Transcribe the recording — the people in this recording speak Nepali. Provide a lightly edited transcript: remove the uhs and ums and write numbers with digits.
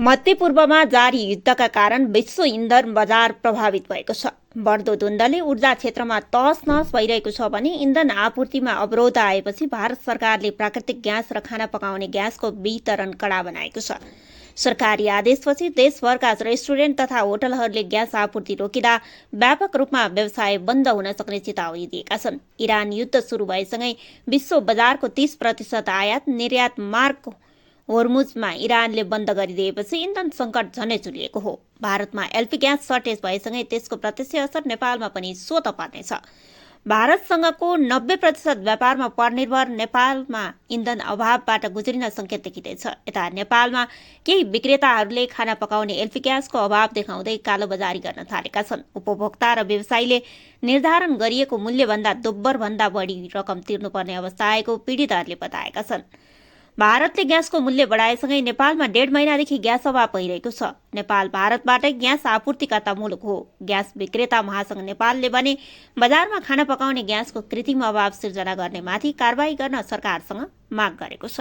मध्यपूर्वमा जारी युद्धका कारण विश्व इन्धन बजार प्रभावित भएको छ। बढ्दो द्वन्द्वले ऊर्जा क्षेत्रमा तहस-नहस भइरहेको छ भने इन्धन आपूर्तिमा अवरोध आएपछि भारत सरकारले प्राकृतिक ग्यास र खाना पकाउने ग्यासको वितरण कडा बनाएको छ। सरकारी आदेशपछि देशभरका रेस्टुरेन्ट तथा होटलहरूले ग्यास आपूर्ति रोकिँदा व्यापक रूपमा व्यवसाय बन्द हुन सक्ने चेतावनी दिएका छन्। इरान युद्ध सुरु भएसँगै विश्व बजारको 30% आयात निर्यात मार्ग होर्मुजमा इरानले बन्द गरिदिएपछि इन्धन सङ्कट झनै चुलिएको हो। भारतमा एलपी ग्यास सर्टेज भएसँगै त्यसको प्रत्यक्ष असर नेपालमा पनि स्वत पर्नेछ। भारतसँगको 90% व्यापारमा परनिर्भर नेपालमा इन्धन अभावबाट गुज्रिन सङ्केत देखिँदैछ। यता नेपालमा केही विक्रेताहरूले खाना पकाउने एलपी ग्यासको अभाव देखाउँदै कालोबजारी गर्न थालेका छन्। उपभोक्ता र व्यवसायीले निर्धारण गरिएको मूल्यभन्दा दोब्बरभन्दा बढी रकम तिर्नुपर्ने अवस्था आएको पीडितहरूले बताएका छन्। भारतले ग्यासको मूल्य बढाएसँगै नेपालमा 1.5 महिनादेखि ग्यास अभाव भइरहेको छ। नेपाल भारतबाटै ग्यास आपूर्तिकर्ता मुलुक हो। ग्यास विक्रेता महासंघ नेपालले भने बजारमा खाना पकाउने ग्यासको कृत्रिम अभाव सिर्जना गर्ने माथि कारबाही गर्न सरकारसँग माग गरेको छ।